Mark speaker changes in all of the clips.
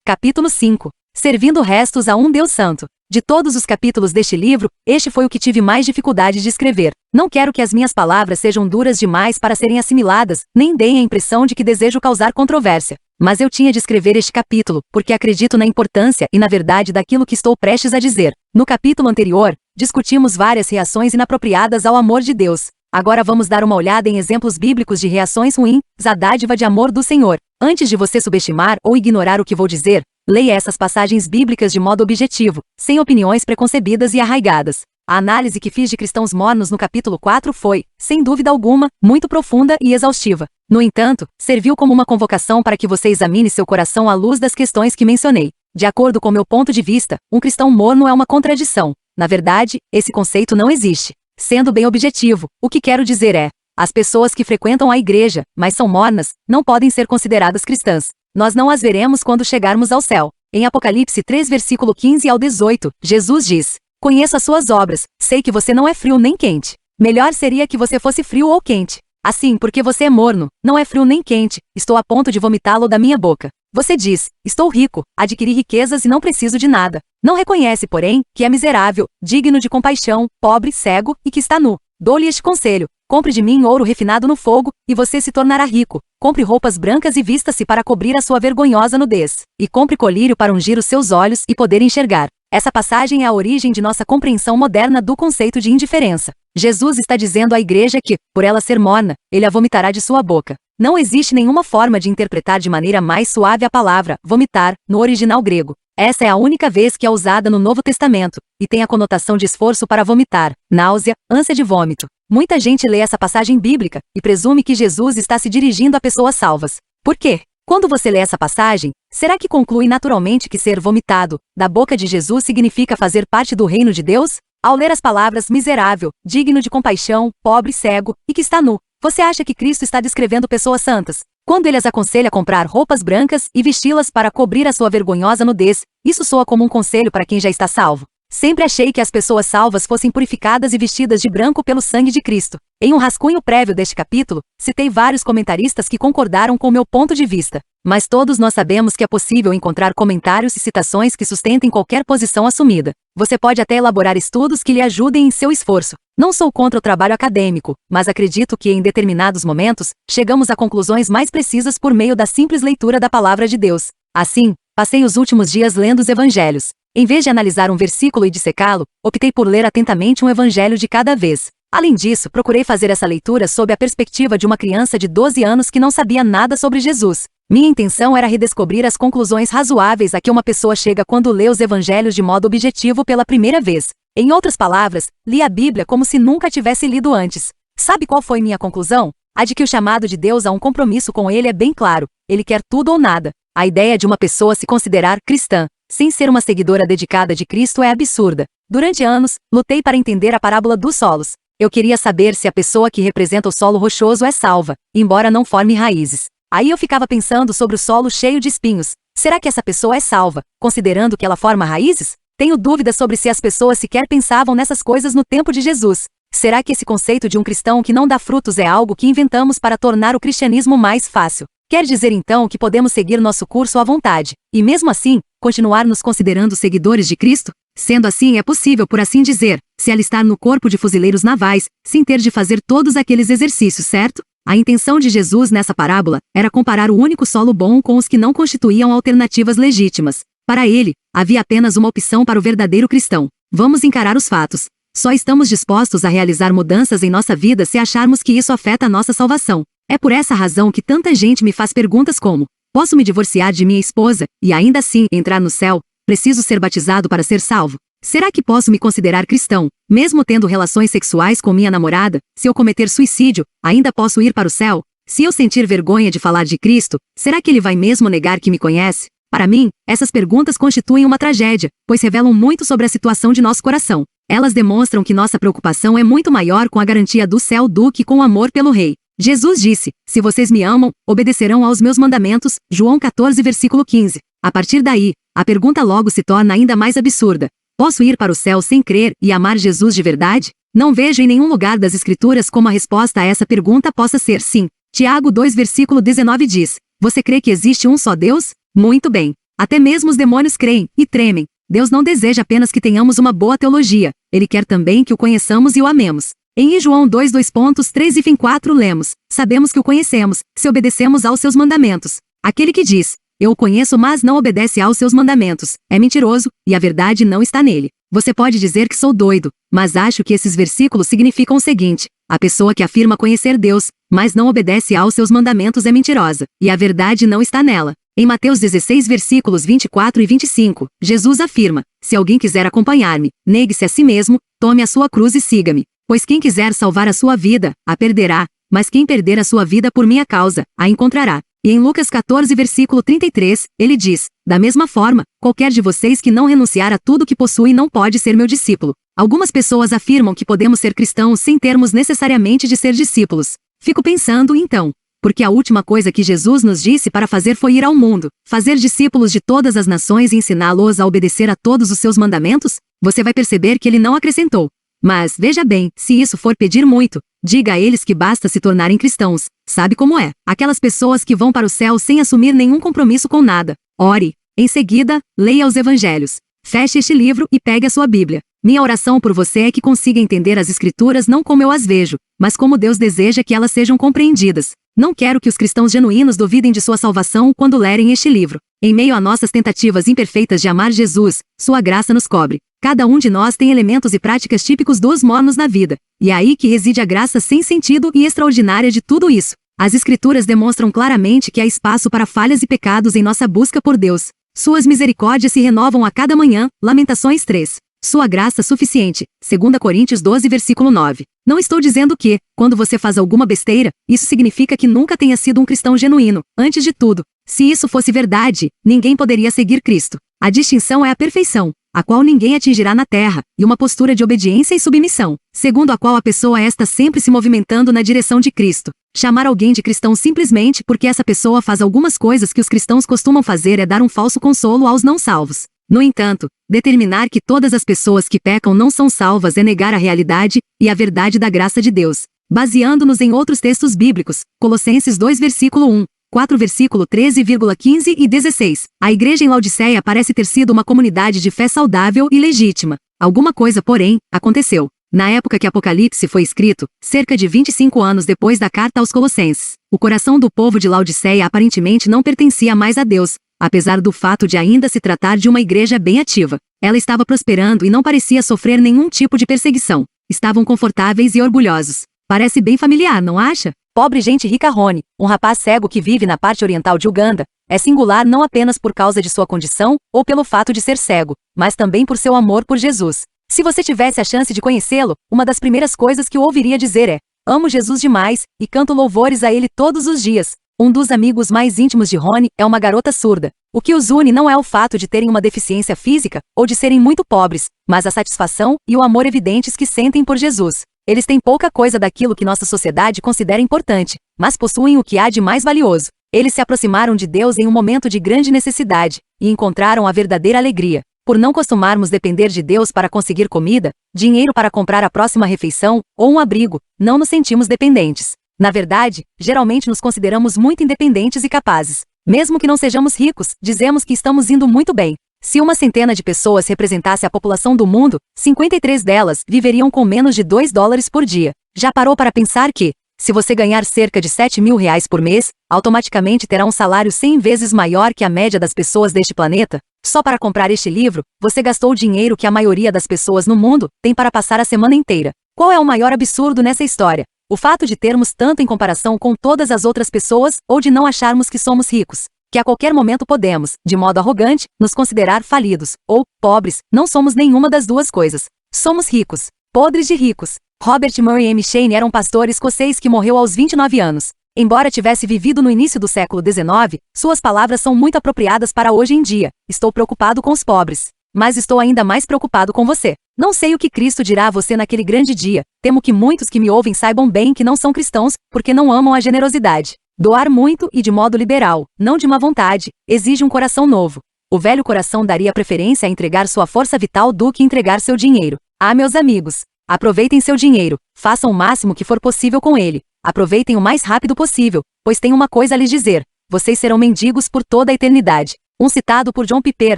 Speaker 1: Capítulo 5. Servindo restos a um Deus Santo. De todos os capítulos deste livro, este foi o que tive mais dificuldade de escrever. Não quero que as minhas palavras sejam duras demais para serem assimiladas, nem deem a impressão de que desejo causar controvérsia. Mas eu tinha de escrever este capítulo, porque acredito na importância e na verdade daquilo que estou prestes a dizer. No capítulo anterior, discutimos várias reações inapropriadas ao amor de Deus. Agora vamos dar uma olhada em exemplos bíblicos de reações ruins à dádiva de amor do Senhor. Antes de você subestimar ou ignorar o que vou dizer, leia essas passagens bíblicas de modo objetivo, sem opiniões preconcebidas e arraigadas. A análise que fiz de cristãos mornos no capítulo 4 foi, sem dúvida alguma, muito profunda e exaustiva. No entanto, serviu como uma convocação para que você examine seu coração à luz das questões que mencionei. De acordo com meu ponto de vista, um cristão morno é uma contradição. Na verdade, esse conceito não existe. Sendo bem objetivo, o que quero dizer é: as pessoas que frequentam a igreja, mas são mornas, não podem ser consideradas cristãs. Nós não as veremos quando chegarmos ao céu. Em Apocalipse 3, versículo 15 ao 18, Jesus diz: Conheço as suas obras, sei que você não é frio nem quente. Melhor seria que você fosse frio ou quente. Assim, porque você é morno, não é frio nem quente, estou a ponto de vomitá-lo da minha boca. Você diz: estou rico, adquiri riquezas e não preciso de nada. Não reconhece, porém, que é miserável, digno de compaixão, pobre, cego e que está nu. Dou-lhe este conselho: compre de mim ouro refinado no fogo, e você se tornará rico. Compre roupas brancas e vista-se para cobrir a sua vergonhosa nudez. E compre colírio para ungir os seus olhos e poder enxergar. Essa passagem é a origem de nossa compreensão moderna do conceito de indiferença. Jesus está dizendo à igreja que, por ela ser morna, ele a vomitará de sua boca. Não existe nenhuma forma de interpretar de maneira mais suave a palavra vomitar no original grego. Essa é a única vez que é usada no Novo Testamento, e tem a conotação de esforço para vomitar, náusea, ânsia de vômito. Muita gente lê essa passagem bíblica e presume que Jesus está se dirigindo a pessoas salvas. Por quê? Quando você lê essa passagem, será que conclui naturalmente que ser vomitado da boca de Jesus significa fazer parte do reino de Deus? Ao ler as palavras miserável, digno de compaixão, pobre, cego e que está nu, você acha que Cristo está descrevendo pessoas santas? Quando ele as aconselha a comprar roupas brancas e vesti-las para cobrir a sua vergonhosa nudez, isso soa como um conselho para quem já está salvo. Sempre achei que as pessoas salvas fossem purificadas e vestidas de branco pelo sangue de Cristo. Em um rascunho prévio deste capítulo, citei vários comentaristas que concordaram com meu ponto de vista. Mas todos nós sabemos que é possível encontrar comentários e citações que sustentem qualquer posição assumida. Você pode até elaborar estudos que lhe ajudem em seu esforço. Não sou contra o trabalho acadêmico, mas acredito que em determinados momentos, chegamos a conclusões mais precisas por meio da simples leitura da palavra de Deus. Assim, passei os últimos dias lendo os evangelhos. Em vez de analisar um versículo e dissecá-lo, optei por ler atentamente um evangelho de cada vez. Além disso, procurei fazer essa leitura sob a perspectiva de uma criança de 12 anos que não sabia nada sobre Jesus. Minha intenção era redescobrir as conclusões razoáveis a que uma pessoa chega quando lê os evangelhos de modo objetivo pela primeira vez. Em outras palavras, li a Bíblia como se nunca tivesse lido antes. Sabe qual foi minha conclusão? A de que o chamado de Deus a um compromisso com ele é bem claro. Ele quer tudo ou nada. A ideia de uma pessoa se considerar cristã, sem ser uma seguidora dedicada de Cristo, é absurda. Durante anos, lutei para entender a parábola dos solos. Eu queria saber se a pessoa que representa o solo rochoso é salva, embora não forme raízes. Aí eu ficava pensando sobre o solo cheio de espinhos. Será que essa pessoa é salva, considerando que ela forma raízes? Tenho dúvidas sobre se as pessoas sequer pensavam nessas coisas no tempo de Jesus. Será que esse conceito de um cristão que não dá frutos é algo que inventamos para tornar o cristianismo mais fácil? Quer dizer então que podemos seguir nosso curso à vontade, e mesmo assim, continuar nos considerando seguidores de Cristo? Sendo assim, é possível, por assim dizer, se alistar no corpo de fuzileiros navais, sem ter de fazer todos aqueles exercícios, certo? A intenção de Jesus nessa parábola era comparar o único solo bom com os que não constituíam alternativas legítimas. Para ele, havia apenas uma opção para o verdadeiro cristão. Vamos encarar os fatos. Só estamos dispostos a realizar mudanças em nossa vida se acharmos que isso afeta a nossa salvação. É por essa razão que tanta gente me faz perguntas como: posso me divorciar de minha esposa e ainda assim entrar no céu? Preciso ser batizado para ser salvo? Será que posso me considerar cristão, mesmo tendo relações sexuais com minha namorada? Se eu cometer suicídio, ainda posso ir para o céu? Se eu sentir vergonha de falar de Cristo, será que ele vai mesmo negar que me conhece? Para mim, essas perguntas constituem uma tragédia, pois revelam muito sobre a situação de nosso coração. Elas demonstram que nossa preocupação é muito maior com a garantia do céu do que com o amor pelo Rei. Jesus disse: se vocês me amam, obedecerão aos meus mandamentos, João 14, versículo 15. A partir daí, a pergunta logo se torna ainda mais absurda. Posso ir para o céu sem crer e amar Jesus de verdade? Não vejo em nenhum lugar das Escrituras como a resposta a essa pergunta possa ser sim. Tiago 2, versículo 19 diz: você crê que existe um só Deus? Muito bem. Até mesmo os demônios creem e tremem. Deus não deseja apenas que tenhamos uma boa teologia, Ele quer também que o conheçamos e o amemos. Em João 2:3 e 4 lemos: sabemos que o conhecemos, se obedecemos aos seus mandamentos. Aquele que diz, eu o conheço mas não obedece aos seus mandamentos, é mentiroso, e a verdade não está nele. Você pode dizer que sou doido, mas acho que esses versículos significam o seguinte: a pessoa que afirma conhecer Deus, mas não obedece aos seus mandamentos é mentirosa, e a verdade não está nela. Em Mateus 16 versículos 24 e 25, Jesus afirma: se alguém quiser acompanhar-me, negue-se a si mesmo, tome a sua cruz e siga-me. Pois quem quiser salvar a sua vida, a perderá, mas quem perder a sua vida por minha causa, a encontrará. E em Lucas 14 versículo 33, ele diz: da mesma forma, qualquer de vocês que não renunciar a tudo que possui não pode ser meu discípulo. Algumas pessoas afirmam que podemos ser cristãos sem termos necessariamente de ser discípulos. Fico pensando então, porque a última coisa que Jesus nos disse para fazer foi ir ao mundo, fazer discípulos de todas as nações e ensiná-los a obedecer a todos os seus mandamentos? Você vai perceber que ele não acrescentou: mas, veja bem, se isso for pedir muito, diga a eles que basta se tornarem cristãos. Sabe como é? Aquelas pessoas que vão para o céu sem assumir nenhum compromisso com nada. Ore. Em seguida, leia os evangelhos. Feche este livro e pegue a sua Bíblia. Minha oração por você é que consiga entender as Escrituras não como eu as vejo, mas como Deus deseja que elas sejam compreendidas. Não quero que os cristãos genuínos duvidem de sua salvação quando lerem este livro. Em meio a nossas tentativas imperfeitas de amar Jesus, sua graça nos cobre. Cada um de nós tem elementos e práticas típicos dos mormons na vida, e é aí que reside a graça sem sentido e extraordinária de tudo isso. As Escrituras demonstram claramente que há espaço para falhas e pecados em nossa busca por Deus. Suas misericórdias se renovam a cada manhã, Lamentações 3. Sua graça suficiente, 2 Coríntios 12 versículo 9. Não estou dizendo que, quando você faz alguma besteira, isso significa que nunca tenha sido um cristão genuíno. Antes de tudo, se isso fosse verdade, ninguém poderia seguir Cristo. A distinção é a perfeição, a qual ninguém atingirá na terra, e uma postura de obediência e submissão, segundo a qual a pessoa está sempre se movimentando na direção de Cristo. Chamar alguém de cristão simplesmente porque essa pessoa faz algumas coisas que os cristãos costumam fazer é dar um falso consolo aos não salvos. No entanto, determinar que todas as pessoas que pecam não são salvas é negar a realidade e a verdade da graça de Deus. Baseando-nos em outros textos bíblicos, Colossenses 2 versículo 1. 4 versículo 13,15 e 16. A igreja em Laodiceia parece ter sido uma comunidade de fé saudável e legítima. Alguma coisa, porém, aconteceu. Na época que Apocalipse foi escrito, cerca de 25 anos depois da carta aos Colossenses, o coração do povo de Laodiceia aparentemente não pertencia mais a Deus, apesar do fato de ainda se tratar de uma igreja bem ativa. Ela estava prosperando e não parecia sofrer nenhum tipo de perseguição. Estavam confortáveis e orgulhosos. Parece bem familiar, não acha? Pobre gente rica Rony, um rapaz cego que vive na parte oriental de Uganda, é singular não apenas por causa de sua condição, ou pelo fato de ser cego, mas também por seu amor por Jesus. Se você tivesse a chance de conhecê-lo, uma das primeiras coisas que o ouviria dizer é: amo Jesus demais, e canto louvores a ele todos os dias. Um dos amigos mais íntimos de Rony é uma garota surda. O que os une não é o fato de terem uma deficiência física, ou de serem muito pobres, mas a satisfação e o amor evidentes que sentem por Jesus. Eles têm pouca coisa daquilo que nossa sociedade considera importante, mas possuem o que há de mais valioso. Eles se aproximaram de Deus em um momento de grande necessidade, e encontraram a verdadeira alegria. Por não costumarmos depender de Deus para conseguir comida, dinheiro para comprar a próxima refeição, ou um abrigo, não nos sentimos dependentes. Na verdade, geralmente nos consideramos muito independentes e capazes. Mesmo que não sejamos ricos, dizemos que estamos indo muito bem. Se uma centena de pessoas representasse a população do mundo, 53 delas viveriam com menos de $2 por dia. Já parou para pensar que, se você ganhar cerca de R$7.000 por mês, automaticamente terá um salário 100 vezes maior que a média das pessoas deste planeta? Só para comprar este livro, você gastou o dinheiro que a maioria das pessoas no mundo tem para passar a semana inteira. Qual é o maior absurdo nessa história? O fato de termos tanto em comparação com todas as outras pessoas, ou de não acharmos que somos ricos? Que a qualquer momento podemos, de modo arrogante, nos considerar falidos, ou, pobres, não somos nenhuma das duas coisas. Somos ricos, podres de ricos. Robert Murray M'Cheyne era um pastor escocês que morreu aos 29 anos. Embora tivesse vivido no início do século XIX, suas palavras são muito apropriadas para hoje em dia. Estou preocupado com os pobres. Mas estou ainda mais preocupado com você. Não sei o que Cristo dirá a você naquele grande dia. Temo que muitos que me ouvem saibam bem que não são cristãos, porque não amam a generosidade. Doar muito e de modo liberal, não de má vontade, exige um coração novo. O velho coração daria preferência a entregar sua força vital do que entregar seu dinheiro. Ah, meus amigos, aproveitem seu dinheiro, façam o máximo que for possível com ele. Aproveitem o mais rápido possível, pois tenho uma coisa a lhes dizer: vocês serão mendigos por toda a eternidade. Um citado por John Piper: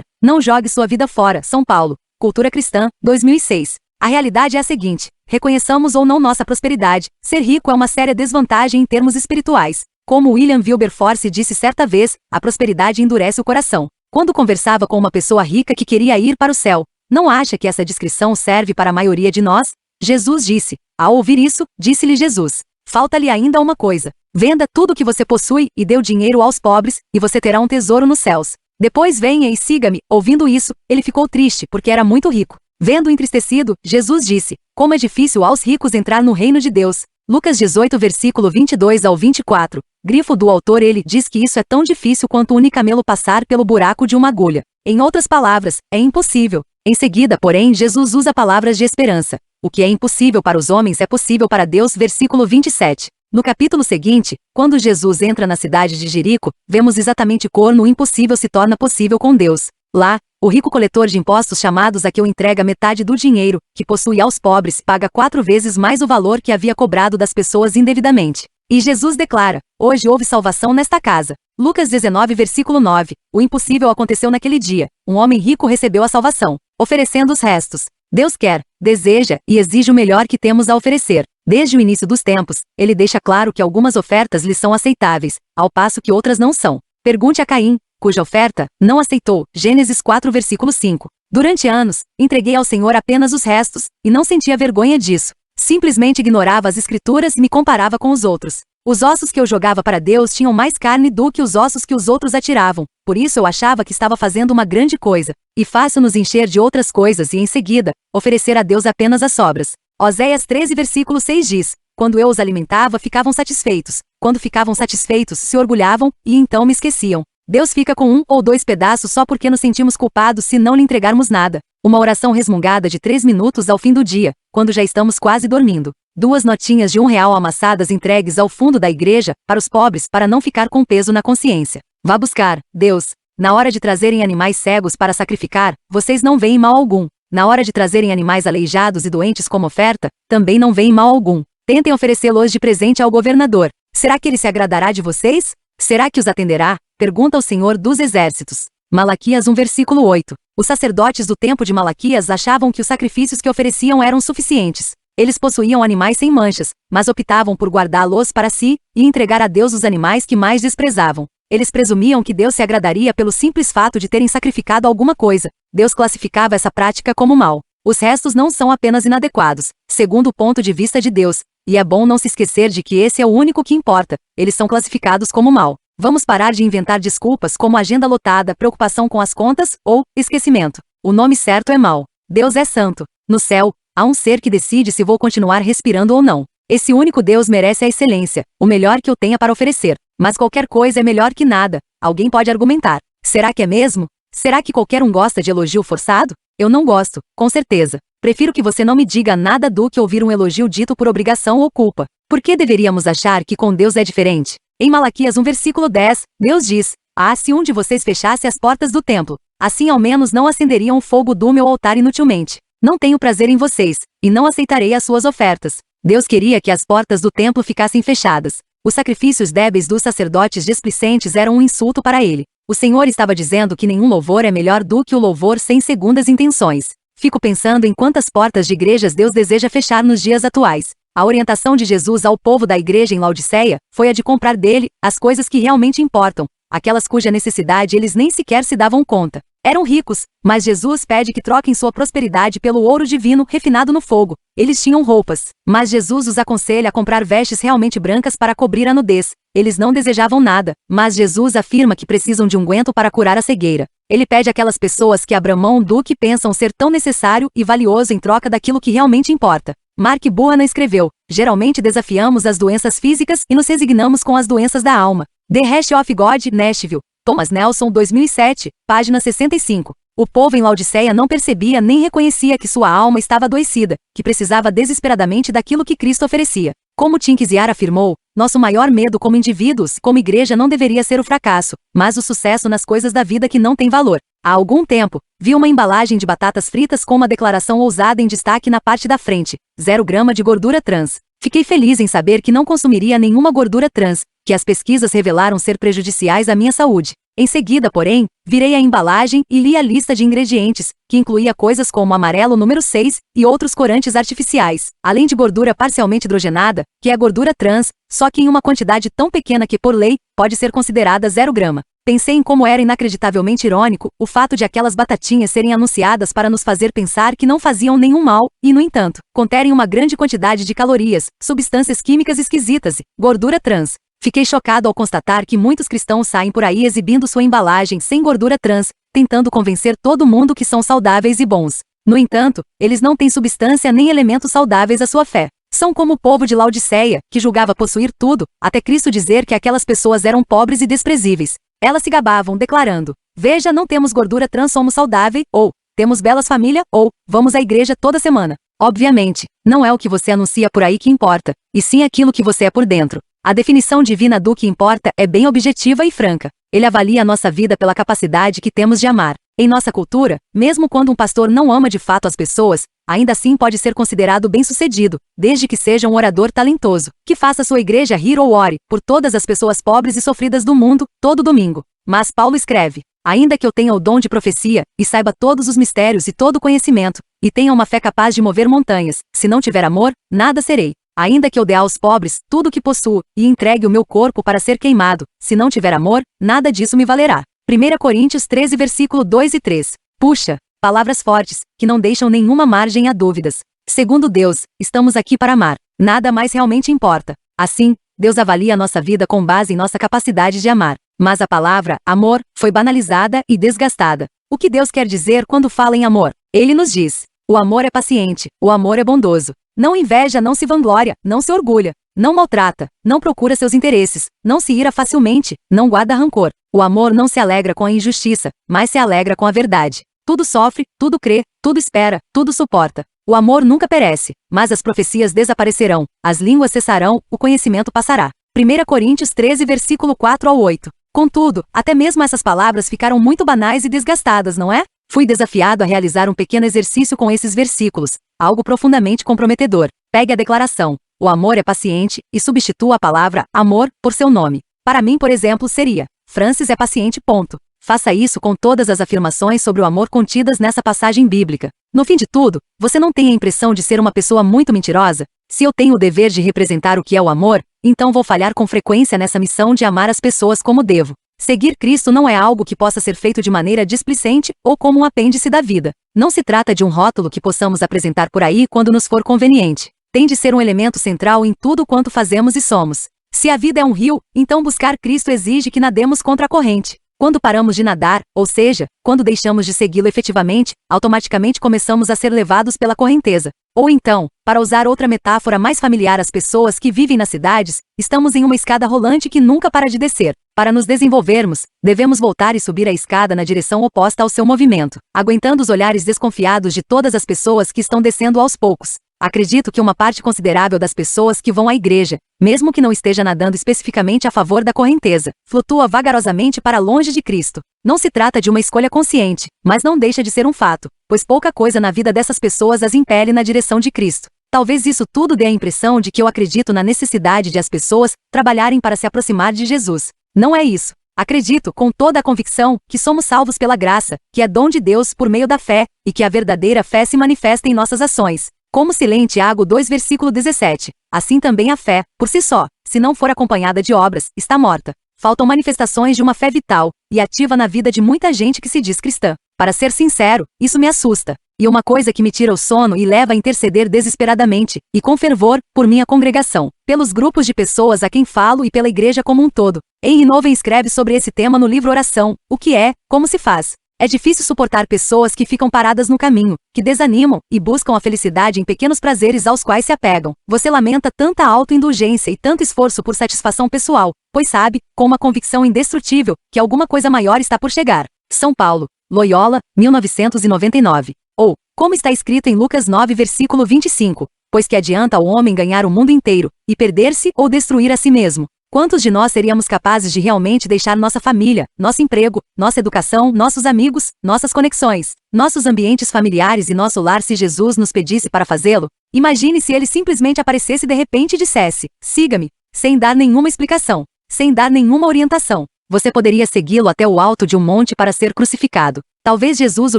Speaker 1: não jogue sua vida fora. São Paulo. Cultura Cristã, 2006. A realidade é a seguinte: reconheçamos ou não nossa prosperidade, ser rico é uma séria desvantagem em termos espirituais. Como William Wilberforce disse certa vez, a prosperidade endurece o coração. Quando conversava com uma pessoa rica que queria ir para o céu, não acha que essa descrição serve para a maioria de nós? Jesus disse. Ao ouvir isso, disse-lhe Jesus: falta-lhe ainda uma coisa. Venda tudo o que você possui e dê o dinheiro aos pobres, e você terá um tesouro nos céus. Depois venha e siga-me. Ouvindo isso, ele ficou triste porque era muito rico. Vendo entristecido, Jesus disse: como é difícil aos ricos entrar no reino de Deus. Lucas 18 versículo 22 ao 24. Grifo do autor: ele diz que isso é tão difícil quanto um camelo passar pelo buraco de uma agulha. Em outras palavras, é impossível. Em seguida, porém, Jesus usa palavras de esperança. O que é impossível para os homens é possível para Deus. Versículo 27. No capítulo seguinte, quando Jesus entra na cidade de Jerico, vemos exatamente como o impossível se torna possível com Deus. Lá, o rico coletor de impostos chamado Zaqueu entrega metade do dinheiro que possui aos pobres, paga 4 vezes mais o valor que havia cobrado das pessoas indevidamente. E Jesus declara: hoje houve salvação nesta casa. Lucas 19 versículo 9. O impossível aconteceu naquele dia. Um homem rico recebeu a salvação, oferecendo os restos. Deus quer, deseja e exige o melhor que temos a oferecer. Desde o início dos tempos, ele deixa claro que algumas ofertas lhe são aceitáveis, ao passo que outras não são. Pergunte a Caim, cuja oferta não aceitou. Gênesis 4 versículo 5. Durante anos, entreguei ao Senhor apenas os restos, e não sentia vergonha disso. Simplesmente ignorava as escrituras e me comparava com os outros. Os ossos que eu jogava para Deus tinham mais carne do que os ossos que os outros atiravam, por isso eu achava que estava fazendo uma grande coisa. E fácil nos encher de outras coisas e, em seguida, oferecer a Deus apenas as sobras. Oséias 13 versículo 6 diz: quando eu os alimentava, ficavam satisfeitos. Quando ficavam satisfeitos, se orgulhavam, e então me esqueciam. Deus fica com 1 ou 2 pedaços só porque nos sentimos culpados se não lhe entregarmos nada. Uma oração resmungada de 3 minutos ao fim do dia, quando já estamos quase dormindo. 2 notinhas de R$1 amassadas entregues ao fundo da igreja, para os pobres, para não ficar com peso na consciência. Vá buscar, Deus. Na hora de trazerem animais cegos para sacrificar, vocês não veem mal algum. Na hora de trazerem animais aleijados e doentes como oferta, também não veem mal algum. Tentem oferecê-los de presente ao governador. Será que ele se agradará de vocês? Será que os atenderá? Pergunta o Senhor dos Exércitos. Malaquias 1 versículo 8. Os sacerdotes do tempo de Malaquias achavam que os sacrifícios que ofereciam eram suficientes. Eles possuíam animais sem manchas, mas optavam por guardá-los para si e entregar a Deus os animais que mais desprezavam. Eles presumiam que Deus se agradaria pelo simples fato de terem sacrificado alguma coisa. Deus classificava essa prática como mal. Os restos não são apenas inadequados, segundo o ponto de vista de Deus, e é bom não se esquecer de que esse é o único que importa. Eles são classificados como mal. Vamos parar de inventar desculpas como agenda lotada, preocupação com as contas ou esquecimento. O nome certo é mal. Deus é santo. No céu, há um ser que decide se vou continuar respirando ou não. Esse único Deus merece a excelência, o melhor que eu tenha para oferecer. Mas qualquer coisa é melhor que nada. Alguém pode argumentar: será que é mesmo? Será que qualquer um gosta de elogio forçado? Eu não gosto, com certeza. Prefiro que você não me diga nada do que ouvir um elogio dito por obrigação ou culpa. Por que deveríamos achar que com Deus é diferente? Em Malaquias 1 versículo 10, Deus diz: se um de vocês fechasse as portas do templo, assim ao menos não acenderiam o fogo do meu altar inutilmente. Não tenho prazer em vocês, e não aceitarei as suas ofertas. Deus queria que as portas do templo ficassem fechadas. Os sacrifícios débeis dos sacerdotes displicentes eram um insulto para ele. O Senhor estava dizendo que nenhum louvor é melhor do que o louvor sem segundas intenções. Fico pensando em quantas portas de igrejas Deus deseja fechar nos dias atuais. A orientação de Jesus ao povo da igreja em Laodiceia foi a de comprar dele as coisas que realmente importam, aquelas cuja necessidade eles nem sequer se davam conta. Eram ricos, mas Jesus pede que troquem sua prosperidade pelo ouro divino refinado no fogo. Eles tinham roupas, mas Jesus os aconselha a comprar vestes realmente brancas para cobrir a nudez. Eles não desejavam nada, mas Jesus afirma que precisam de unguento para curar a cegueira. Ele pede àquelas pessoas que abram mão do que pensam ser tão necessário e valioso em troca daquilo que realmente importa. Mark Buchanan escreveu: geralmente desafiamos as doenças físicas e nos resignamos com as doenças da alma. The Rest of God, Nashville. Thomas Nelson, 2007, página 65. O povo em Laodiceia não percebia nem reconhecia que sua alma estava adoecida, que precisava desesperadamente daquilo que Cristo oferecia. Como Tim Keziar afirmou, nosso maior medo como indivíduos, como igreja não deveria ser o fracasso, mas o sucesso nas coisas da vida que não têm valor. Há algum tempo, vi uma embalagem de batatas fritas com uma declaração ousada em destaque na parte da frente: 0 grama de gordura trans. Fiquei feliz em saber que não consumiria nenhuma gordura trans, que as pesquisas revelaram ser prejudiciais à minha saúde. Em seguida, porém, virei a embalagem e li a lista de ingredientes, que incluía coisas como amarelo número 6 e outros corantes artificiais, além de gordura parcialmente hidrogenada, que é gordura trans, só que em uma quantidade tão pequena que, por lei, pode ser considerada 0 grama. Pensei em como era inacreditavelmente irônico o fato de aquelas batatinhas serem anunciadas para nos fazer pensar que não faziam nenhum mal, e, no entanto, conterem uma grande quantidade de calorias, substâncias químicas esquisitas e gordura trans. Fiquei chocado ao constatar que muitos cristãos saem por aí exibindo sua embalagem sem gordura trans, tentando convencer todo mundo que são saudáveis e bons. No entanto, eles não têm substância nem elementos saudáveis à sua fé. São como o povo de Laodiceia, que julgava possuir tudo, até Cristo dizer que aquelas pessoas eram pobres e desprezíveis. Elas se gabavam, declarando: veja, não temos gordura trans, somos saudáveis, ou temos belas família, ou vamos à igreja toda semana. Obviamente, não é o que você anuncia por aí que importa, e sim aquilo que você é por dentro. A definição divina do que importa é bem objetiva e franca. Ele avalia a nossa vida pela capacidade que temos de amar. Em nossa cultura, mesmo quando um pastor não ama de fato as pessoas, ainda assim pode ser considerado bem-sucedido, desde que seja um orador talentoso, que faça sua igreja rir ou ore por todas as pessoas pobres e sofridas do mundo, todo domingo. Mas Paulo escreve: ainda que eu tenha o dom de profecia, e saiba todos os mistérios e todo o conhecimento, e tenha uma fé capaz de mover montanhas, se não tiver amor, nada serei. Ainda que eu dê aos pobres tudo o que possuo, e entregue o meu corpo para ser queimado, se não tiver amor, nada disso me valerá. 1 Coríntios 13, versículo 2 e 3. Puxa, palavras fortes, que não deixam nenhuma margem a dúvidas. Segundo Deus, estamos aqui para amar. Nada mais realmente importa. Assim, Deus avalia a nossa vida com base em nossa capacidade de amar. Mas a palavra amor foi banalizada e desgastada. O que Deus quer dizer quando fala em amor? Ele nos diz: o amor é paciente, o amor é bondoso. Não inveja, não se vangloria, não se orgulha, não maltrata, não procura seus interesses, não se ira facilmente, não guarda rancor. O amor não se alegra com a injustiça, mas se alegra com a verdade. Tudo sofre, tudo crê, tudo espera, tudo suporta. O amor nunca perece, mas as profecias desaparecerão, as línguas cessarão, o conhecimento passará. 1 Coríntios 13, versículo 4 ao 8. Contudo, até mesmo essas palavras ficaram muito banais e desgastadas, não é? Fui desafiado a realizar um pequeno exercício com esses versículos, algo profundamente comprometedor. Pegue a declaração: o amor é paciente, e substitua a palavra amor por seu nome. Para mim, por exemplo, seria: Francis é paciente. Ponto. Faça isso com todas as afirmações sobre o amor contidas nessa passagem bíblica. No fim de tudo, você não tem a impressão de ser uma pessoa muito mentirosa? Se eu tenho o dever de representar o que é o amor, então vou falhar com frequência nessa missão de amar as pessoas como devo. Seguir Cristo não é algo que possa ser feito de maneira displicente ou como um apêndice da vida. Não se trata de um rótulo que possamos apresentar por aí quando nos for conveniente. Tem de ser um elemento central em tudo quanto fazemos e somos. Se a vida é um rio, então buscar Cristo exige que nademos contra a corrente. Quando paramos de nadar, ou seja, quando deixamos de segui-lo efetivamente, automaticamente começamos a ser levados pela correnteza. Ou então, para usar outra metáfora mais familiar às pessoas que vivem nas cidades, estamos em uma escada rolante que nunca para de descer. Para nos desenvolvermos, devemos voltar e subir a escada na direção oposta ao seu movimento, aguentando os olhares desconfiados de todas as pessoas que estão descendo aos poucos. Acredito que uma parte considerável das pessoas que vão à igreja, mesmo que não esteja nadando especificamente a favor da correnteza, flutua vagarosamente para longe de Cristo. Não se trata de uma escolha consciente, mas não deixa de ser um fato, pois pouca coisa na vida dessas pessoas as impele na direção de Cristo. Talvez isso tudo dê a impressão de que eu acredito na necessidade de as pessoas trabalharem para se aproximar de Jesus. Não é isso. Acredito, com toda a convicção, que somos salvos pela graça, que é dom de Deus por meio da fé, e que a verdadeira fé se manifesta em nossas ações. Como se lê em Tiago 2, versículo 17. Assim também a fé, por si só, se não for acompanhada de obras, está morta. Faltam manifestações de uma fé vital e ativa na vida de muita gente que se diz cristã. Para ser sincero, isso me assusta. E uma coisa que me tira o sono e leva a interceder desesperadamente, e com fervor, por minha congregação, pelos grupos de pessoas a quem falo e pela igreja como um todo. Henry Nouwen escreve sobre esse tema no livro Oração: o que é, como se faz. É difícil suportar pessoas que ficam paradas no caminho, que desanimam e buscam a felicidade em pequenos prazeres aos quais se apegam. Você lamenta tanta autoindulgência e tanto esforço por satisfação pessoal, pois sabe, com uma convicção indestrutível, que alguma coisa maior está por chegar. São Paulo, Loyola, 1999. Ou, como está escrito em Lucas 9, versículo 25, pois que adianta ao homem ganhar o mundo inteiro, e perder-se ou destruir a si mesmo. Quantos de nós seríamos capazes de realmente deixar nossa família, nosso emprego, nossa educação, nossos amigos, nossas conexões, nossos ambientes familiares e nosso lar se Jesus nos pedisse para fazê-lo? Imagine se ele simplesmente aparecesse de repente e dissesse: siga-me, sem dar nenhuma explicação, sem dar nenhuma orientação. Você poderia segui-lo até o alto de um monte para ser crucificado. Talvez Jesus o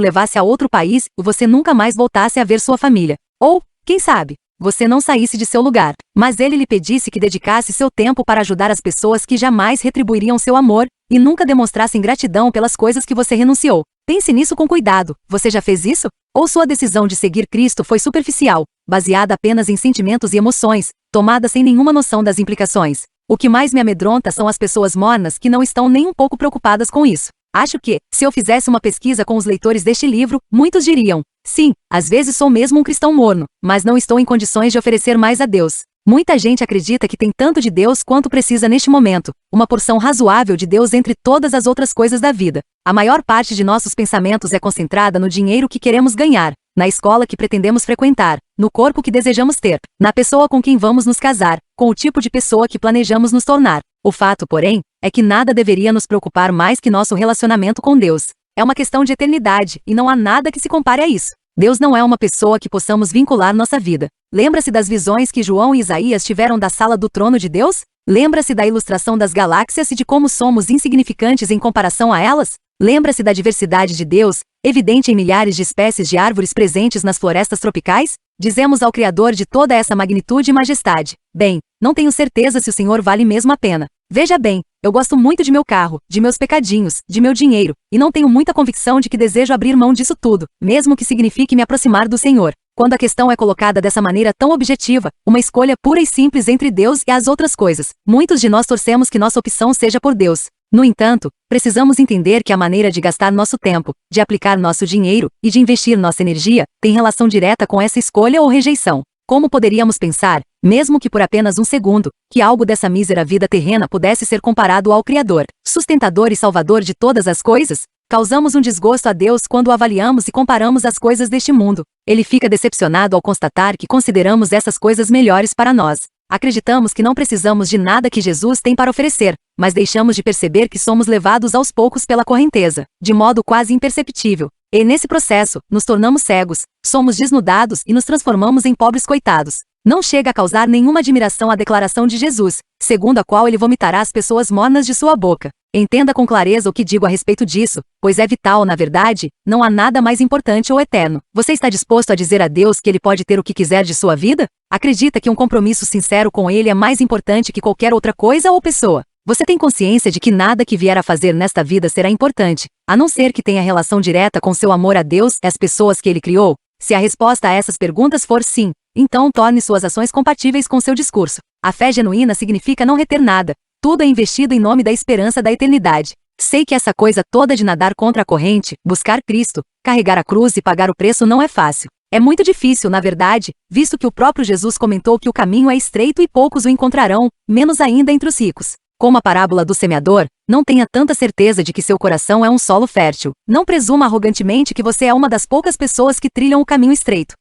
Speaker 1: levasse a outro país e você nunca mais voltasse a ver sua família. Ou, quem sabe, você não saísse de seu lugar, mas ele lhe pedisse que dedicasse seu tempo para ajudar as pessoas que jamais retribuiriam seu amor e nunca demonstrassem gratidão pelas coisas que você renunciou. Pense nisso com cuidado. Você já fez isso? Ou sua decisão de seguir Cristo foi superficial, baseada apenas em sentimentos e emoções, tomada sem nenhuma noção das implicações? O que mais me amedronta são as pessoas mornas que não estão nem um pouco preocupadas com isso. Acho que, se eu fizesse uma pesquisa com os leitores deste livro, muitos diriam: sim, às vezes sou mesmo um cristão morno, mas não estou em condições de oferecer mais a Deus. Muita gente acredita que tem tanto de Deus quanto precisa neste momento, uma porção razoável de Deus entre todas as outras coisas da vida. A maior parte de nossos pensamentos é concentrada no dinheiro que queremos ganhar, na escola que pretendemos frequentar, no corpo que desejamos ter, na pessoa com quem vamos nos casar, com o tipo de pessoa que planejamos nos tornar. O fato, porém, é que nada deveria nos preocupar mais que nosso relacionamento com Deus. É uma questão de eternidade, e não há nada que se compare a isso. Deus não é uma pessoa que possamos vincular nossa vida. Lembra-se das visões que João e Isaías tiveram da sala do trono de Deus? Lembra-se da ilustração das galáxias e de como somos insignificantes em comparação a elas? Lembra-se da diversidade de Deus, evidente em milhares de espécies de árvores presentes nas florestas tropicais? Dizemos ao Criador de toda essa magnitude e majestade: bem, não tenho certeza se o Senhor vale mesmo a pena. Veja bem, eu gosto muito de meu carro, de meus pecadinhos, de meu dinheiro, e não tenho muita convicção de que desejo abrir mão disso tudo, mesmo que signifique me aproximar do Senhor. Quando a questão é colocada dessa maneira tão objetiva, uma escolha pura e simples entre Deus e as outras coisas, muitos de nós torcemos que nossa opção seja por Deus. No entanto, precisamos entender que a maneira de gastar nosso tempo, de aplicar nosso dinheiro e de investir nossa energia tem relação direta com essa escolha ou rejeição. Como poderíamos pensar, mesmo que por apenas um segundo, que algo dessa mísera vida terrena pudesse ser comparado ao Criador, sustentador e salvador de todas as coisas? Causamos um desgosto a Deus quando o avaliamos e comparamos as coisas deste mundo. Ele fica decepcionado ao constatar que consideramos essas coisas melhores para nós. Acreditamos que não precisamos de nada que Jesus tem para oferecer, mas deixamos de perceber que somos levados aos poucos pela correnteza, de modo quase imperceptível. E nesse processo, nos tornamos cegos, somos desnudados e nos transformamos em pobres coitados. Não chega a causar nenhuma admiração a declaração de Jesus, segundo a qual ele vomitará as pessoas mornas de sua boca. Entenda com clareza o que digo a respeito disso, pois é vital, na verdade, não há nada mais importante ou eterno. Você está disposto a dizer a Deus que ele pode ter o que quiser de sua vida? Acredita que um compromisso sincero com ele é mais importante que qualquer outra coisa ou pessoa? Você tem consciência de que nada que vier a fazer nesta vida será importante, a não ser que tenha relação direta com seu amor a Deus e as pessoas que ele criou? Se a resposta a essas perguntas for sim, então torne suas ações compatíveis com seu discurso. A fé genuína significa não reter nada. Tudo é investido em nome da esperança da eternidade. Sei que essa coisa toda de nadar contra a corrente, buscar Cristo, carregar a cruz e pagar o preço não é fácil. É muito difícil, na verdade, visto que o próprio Jesus comentou que o caminho é estreito e poucos o encontrarão, menos ainda entre os ricos. Como a parábola do semeador, não tenha tanta certeza de que seu coração é um solo fértil. Não presuma arrogantemente que você é uma das poucas pessoas que trilham o caminho estreito.